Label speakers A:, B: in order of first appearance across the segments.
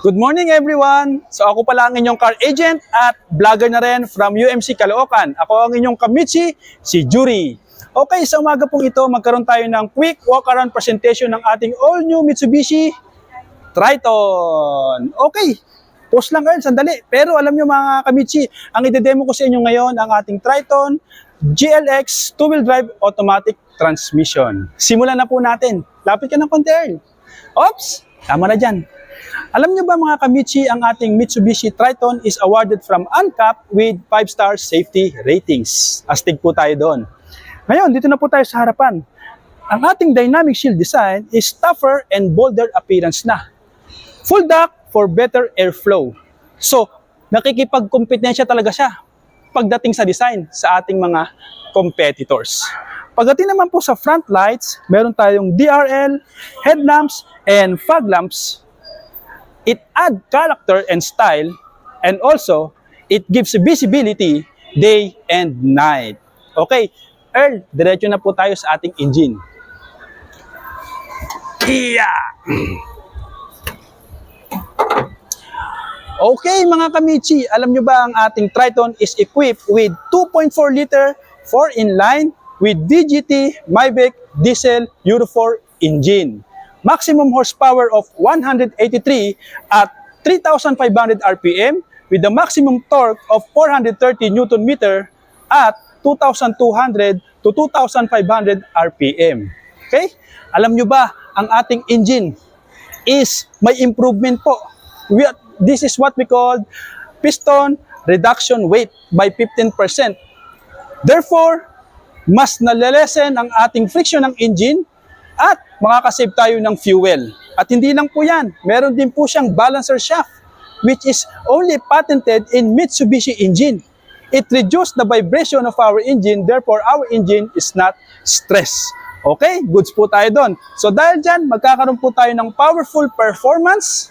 A: Good morning everyone! So ako pala ang inyong car agent at vlogger na rin from UMC Caloocan. Ako ang inyong kamitsi, si Jury. Okay, sa umaga pong ito, magkaroon tayo ng quick walk-around presentation ng ating all-new Mitsubishi Triton. Okay, pause lang kayo, sandali. Pero alam nyo mga kamitsi, ang ide-demo ko sa inyo ngayon ang ating Triton GLX 2-wheel drive automatic transmission. Simulan na po natin. Lapit ka ng konti, Earl. Oops, tama na dyan. Alam niyo ba mga kamitsi, ang ating Mitsubishi Triton is awarded from ANCAP with 5-star safety ratings. Astig po tayo doon. Ngayon, dito na po tayo sa harapan. Ang ating dynamic shield design is tougher and bolder appearance na. Full duct for better airflow. So, nakikipagkompetensya talaga siya pagdating sa design sa ating mga competitors. Pagdating naman po sa front lights, meron tayong DRL, headlamps, and fog lamps. It adds character and style, and also, it gives visibility day and night. Okay, Earl, diretso na po tayo sa ating engine. Yeah! Okay mga kamitsi, alam nyo ba ang ating Triton is equipped with 2.4 liter 4-in-line with DGT Mavic diesel Euro 4 engine. Maximum horsepower of 183 at 3,500 RPM with the maximum torque of 430 Nm at 2,200 to 2,500 RPM. Okay? Alam nyo ba, ang ating engine is may improvement po. This is what we call piston reduction weight by 15%. Therefore, mas nalelesen ang ating friction ng engine at makakasave tayo ng fuel. At hindi lang po yan, meron din po siyang balancer shaft which is only patented in Mitsubishi engine. It reduces the vibration of our engine, therefore our engine is not stressed. Okay, goods po tayo doon. So dahil dyan, magkakaroon po tayo ng powerful performance.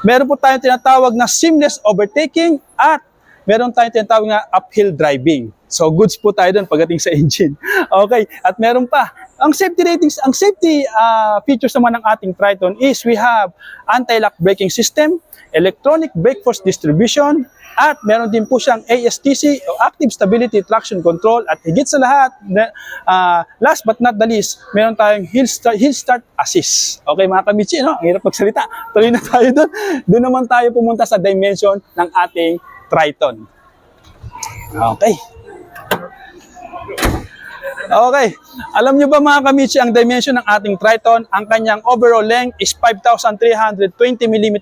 A: Meron po tayong tinatawag na seamless overtaking at meron tayong tinatawag na uphill driving. So goods po tayo doon pagdating sa engine. Okay, at meron pa. Ang safety ratings, ang safety features naman ng ating Triton is we have anti-lock braking system, electronic brake force distribution, at meron din po siyang ASTC o Active Stability Traction Control, at higit sa lahat, last but not the least, meron tayong hill start assist. Okay mga kamitsi, no? Ang hirap magsalita. Tuloy na tayo doon. Doon naman tayo pumunta sa dimension ng ating Triton. Okay. Okay. Alam nyo ba mga kamitsi, ang dimension ng ating Triton, ang kanyang overall length is 5,320 mm,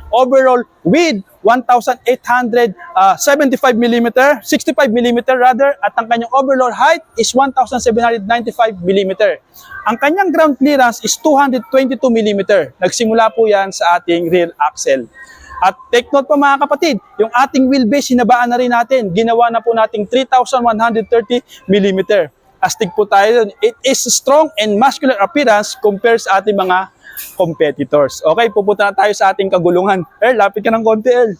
A: overall width 1,875 mm, 65 mm rather, at ang kanyang overall height is 1,795 mm. Ang kanyang ground clearance is 222 mm. Nagsimula po yan sa ating rear axle. At take note po mga kapatid, yung ating wheelbase, hinabaan na rin natin. Ginawa na po nating 3,130 mm. Astig po tayo dun. It is strong and muscular appearance compared sa ating mga competitors. Okay, pupunta na tayo sa ating kagulungan. Earl, lapit ka ng konti, Earl.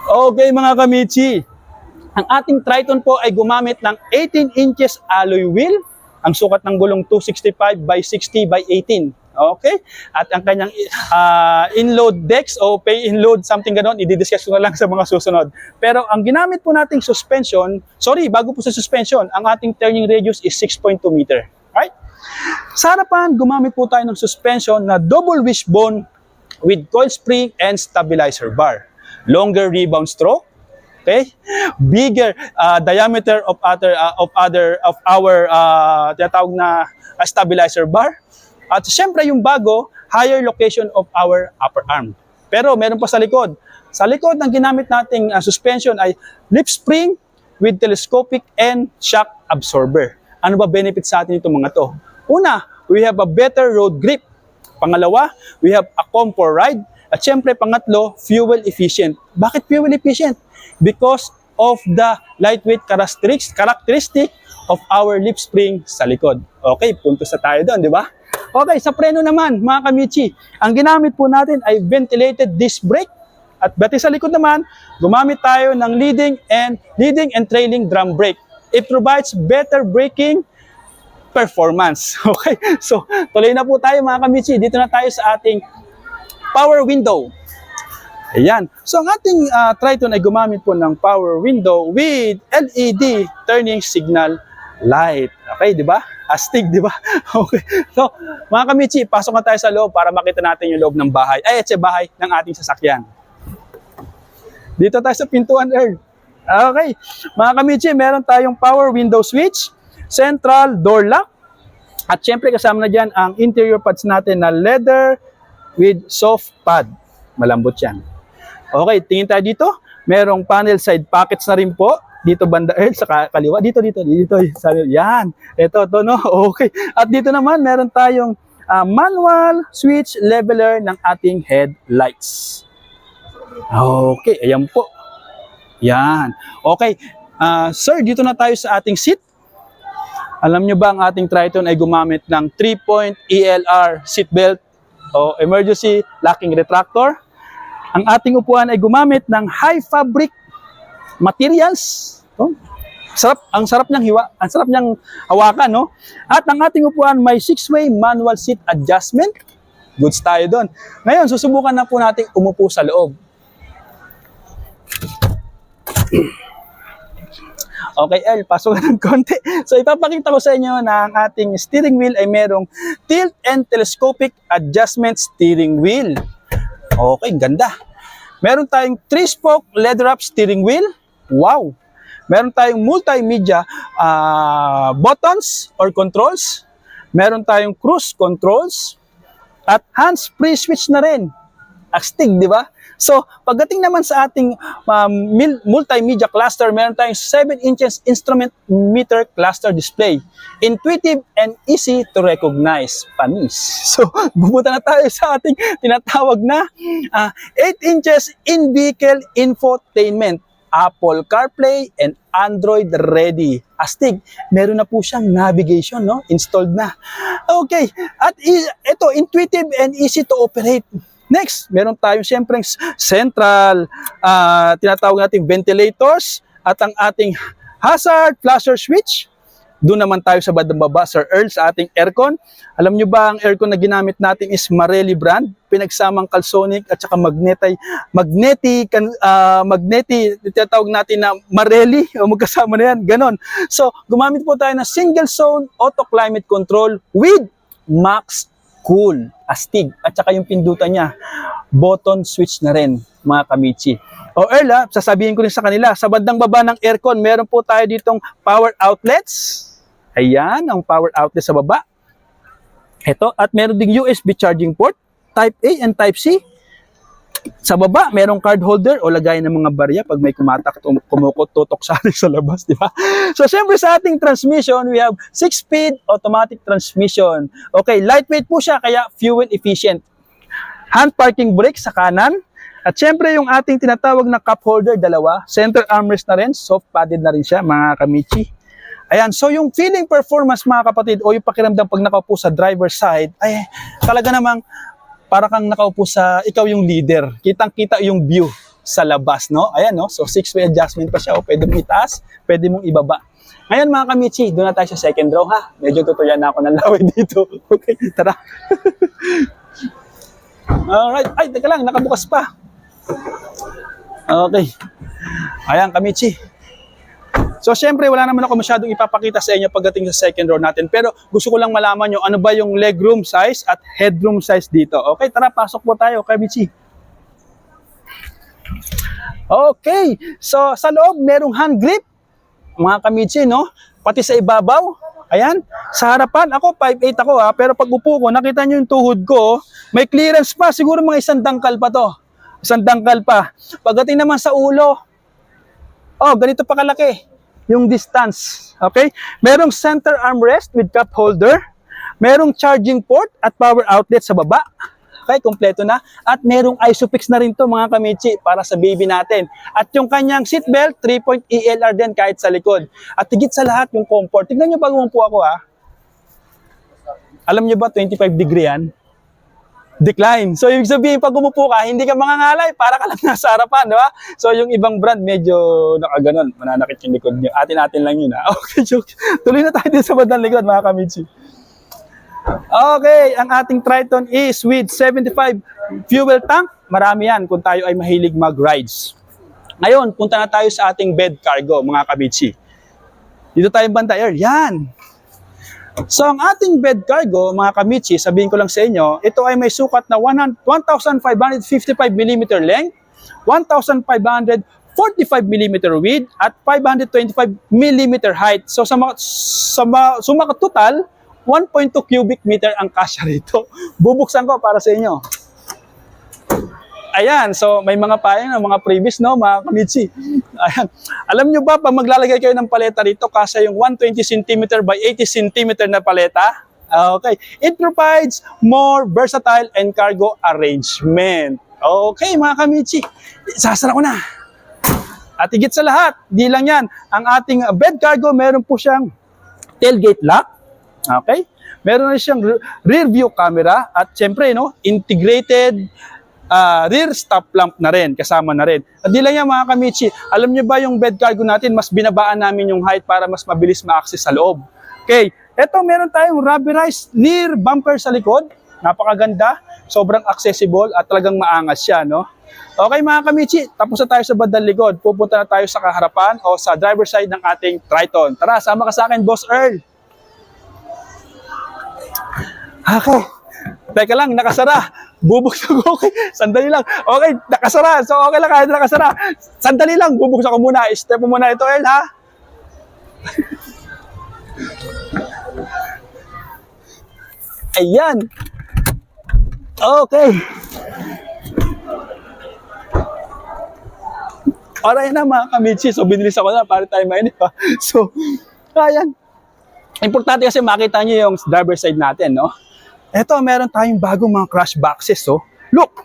A: Okay mga kamitsi, ang ating Triton po ay gumamit ng 18 inches alloy wheel. Ang sukat ng gulong 265 by 60 by 18. Okay? At ang kanyang in-load decks o pay-in-load, something ganon, i-discuss ko na lang sa mga susunod. Pero ang ginamit po nating suspension, bago po sa suspension, ang ating turning radius is 6.2 meter. Right? Sa harapan, gumamit po tayo ng suspension na double wishbone with coil spring and stabilizer bar. Longer rebound stroke. Okay? Bigger diameter of our tinatawag na stabilizer bar. At siyempre yung bago, higher location of our upper arm. Pero meron pa sa likod. Sa likod, ang ginamit nating suspension ay lip spring with telescopic and shock absorber. Ano ba benefit sa atin itong mga to? Una, we have a better road grip. Pangalawa, we have a comfort ride. At siyempre, pangatlo, fuel efficient. Bakit fuel efficient? Because of the lightweight characteristic of our lip spring sa likod. Okay, puntos na tayo doon, di ba? Okay, sa preno naman, mga kamitsi, ang ginamit po natin ay ventilated disc brake. At pati sa likod naman, gumamit tayo ng leading and trailing drum brake. It provides better braking performance. Okay? So, tuloy na po tayo mga kamichi. Dito na tayo sa ating power window. Ayan. So, ang ating Triton ay gumamit po ng power window with LED turning signal light. Okay, di ba? Astig, di ba? Okay. So, mga kamichi, pasok na tayo sa loob para makita natin yung loob ng bahay. Ay, ito bahay ng ating sasakyan. Dito tayo sa pintuan, Earl. Okay. Mga kamichi, meron tayong power window switch, central door lock, at syempre kasama na dyan ang interior pads natin na leather with soft pad. Malambot yan. Okay, tingin tayo dito. Merong panel side pockets na rin po. Dito banda, sa kaliwa. Dito. Yan. Ito, no? Okay. At dito naman, meron tayong manual switch leveler ng ating headlights. Okay, ayan po. Yan. Okay. Sir, dito na tayo sa ating seat. Alam nyo ba ang ating Triton ay gumamit ng 3-point ELR seatbelt o emergency locking retractor? Ang ating upuan ay gumamit ng high fabric materials. Oh, ang sarap niyang hawakan, no? At ang ating upuan may 6-way manual seat adjustment. Goods tayo doon. Ngayon, susubukan na po natin umupo sa loob. Okay, El, pasok na ng konti. So, ipapakita ko sa inyo na ang ating steering wheel ay merong tilt and telescopic adjustment steering wheel. Okay, ganda. Meron tayong 3-spoke leather-wrap steering wheel. Wow! Meron tayong multimedia buttons or controls. Meron tayong cruise controls. At hands-free switch na rin. Astig, di ba? So, pagdating naman sa ating multimedia cluster, meron tayong 7 inches instrument meter cluster display. Intuitive and easy to recognize. Panis. So, bumunta na tayo sa ating tinatawag na 8 inches in-vehicle infotainment. Apple CarPlay and Android ready. Astig, meron na po siyang navigation, no? Installed na. Okay, at ito, intuitive and easy to operate. Next, meron tayong siyempre central, tinatawag natin ventilators at ang ating hazard flasher switch. Doon naman tayo sa bandang baba, Sir Earl, sa ating aircon. Alam nyo ba, ang aircon na ginamit natin is Marelli brand. Pinagsamang Calsonic at saka Magneti, tinatawag natin na Marelli, o magkasama na yan, ganon. So, gumamit po tayo ng single zone auto climate control with max cool. Astig. At saka yung pindutan niya, button switch na rin, mga kamichi. O Earl, sasabihin ko rin sa kanila, sa bandang baba ng aircon, meron po tayo ditong power outlets. Ayan, ang power outlet sa baba. Ito, at meron ding USB charging port, Type A and Type C. Sa baba, merong card holder o lagay ng mga barya pag may kumatak, kumukot, tutok sa labas, di ba? So, syempre sa ating transmission, we have 6-speed automatic transmission. Okay, lightweight po siya, kaya fuel efficient. Hand parking brake sa kanan. At syempre, yung ating tinatawag na cup holder, dalawa. Center armrest na rin, soft padded na rin siya, mga kamichi. Ayan, so yung feeling performance, mga kapatid, o yung pakiramdam pag nakaupo sa driver's side, ay talaga namang para kang nakaupo sa, ikaw yung leader. Kitang-kita yung view sa labas, no? Ayan, no? So, 6-way adjustment pa siya. O, pwede mong itaas, pwede mong ibaba. Ngayon, mga kamichi, doon na tayo sa second row, ha? Medyo tutuyan na ako ng laway dito. Okay, tara. Alright. Ay, teka lang, nakabukas pa. Okay. Ayan, kamichi. So, syempre, wala naman ako masyadong ipapakita sa inyo pagdating sa second row natin. Pero gusto ko lang malaman nyo ano ba yung legroom size at headroom size dito. Okay, tara, pasok po tayo, kamichi. Okay, so sa loob, merong hand grip, mga kamichi, no? Pati sa ibabaw. Ayan, sa harapan, ako 5'8 ako, ha? Pero pag upo ko, nakita nyo yung tuhod ko, may clearance pa, siguro mga 1 dangkal pa to. 1 dangkal pa. Pagdating naman sa ulo, oh, ganito pa kalaki yung distance. Okay? Merong center armrest with cup holder. Merong charging port at power outlet sa baba. Okay, kompleto na. At merong isofix na rin to, mga kamichi, para sa baby natin. At yung kanyang seatbelt, 3-point ELR din kahit sa likod. At higit sa lahat, yung comfort. Tignan nyo pag umupo ako, ha. Alam nyo ba, 25 degree yan? decline. So, ibig sabihin, pag umupo ka, hindi ka mangangalay, para ka lang nasa harapan, di ba? So, yung ibang brand, medyo nakaganon, mananakit yung likod nyo. Atin-atin lang yun, ha? Okay, joke. Tuloy na tayo din sa bandang likod, mga Kamichi. Okay, ang ating Triton is with 75 fuel tank. Marami yan kung tayo ay mahilig mag-rides. Ngayon, punta na tayo sa ating bed cargo, mga Kamichi. Dito tayo banda air. Yan. So, ang ating bed cargo, mga Kamichi, sabihin ko lang sa inyo, ito ay may sukat na 1,555 mm length, 1,545 mm width, at 525 mm height. So, suma total, 1.2 cubic meter ang kasya rito. Bubuksan ko para sa inyo. Ayan, so may mga payang ng mga previous, no, mga Kamichi. Ayan. Alam nyo ba, pag maglalagay kayo ng paleta rito, kasya yung 120 cm by 80 cm na paleta? Okay. It provides more versatile and cargo arrangement. Okay, mga Kamichi. Sasara ko na. At higit sa lahat, di lang yan. Ang ating bed cargo, meron po siyang tailgate lock. Okay? Meron na siyang rear view camera at syempre, no, integrated rear stop lamp na rin, kasama na rin. At di lang yan, mga Kamichi, alam niyo ba yung bed cargo natin, mas binabaan namin yung height para mas mabilis ma-access sa loob. Okay, eto meron tayong rubberized rear bumper sa likod. Napakaganda, sobrang accessible at talagang maangas siya, no? Okay, mga Kamichi, tapos na tayo sa bandang likod. Pupunta na tayo sa kaharapan o sa driver side ng ating Triton. Tara, sama ka sa akin, Boss Earl. Okay. Teka lang, nakasara. Bubuksan ko. Okay, sandali lang. Okay, nakasara. So, okay lang kahit nakasara. Sandali lang, bubuksan ko muna. Step mo muna ito, Earl, ha? Ayan. Okay. Alright na, mga Kamichi. So, binilis ako na para tayo mainip, ha? So, ayan. Importante kasi makita nyo yung driver side natin, no? Eto, meron tayong bagong mga crush boxes, oh. Look!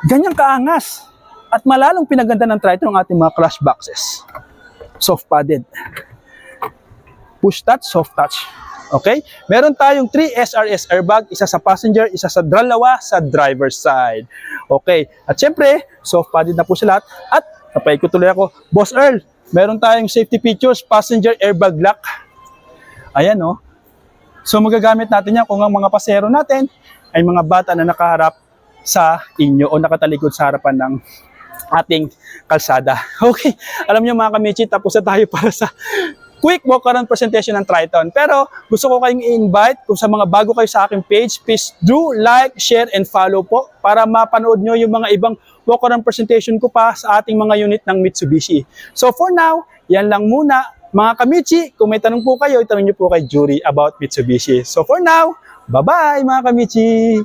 A: Ganyang kaangas. At malalong pinaganda ng Triton ang ating mga crush boxes. Soft padded. Push touch, soft touch. Okay? Meron tayong 3 SRS airbag, isa sa passenger, isa sa dalawa sa driver side. Okay. At syempre, soft padded na po sila. At, napay ko tuloy ako, Boss Earl, meron tayong safety features, passenger airbag lock. Ayan, oh. So magagamit natin yan kung ang mga pasero natin ay mga bata na nakaharap sa inyo o nakatalikod sa harapan ng ating kalsada. Okay, alam niyo, mga Kamichi, tapos na tayo para sa quick walk-around presentation ng Triton. Pero gusto ko kayong i-invite, kung sa mga bago kayo sa aking page, please do like, share, and follow po para mapanood nyo yung mga ibang walk-around presentation ko pa sa ating mga unit ng Mitsubishi. So for now, yan lang muna. Mga Kamichi, kung may tanong po kayo, itanong nyo po kay Jury about Mitsubishi. So for now, bye-bye, mga Kamichi!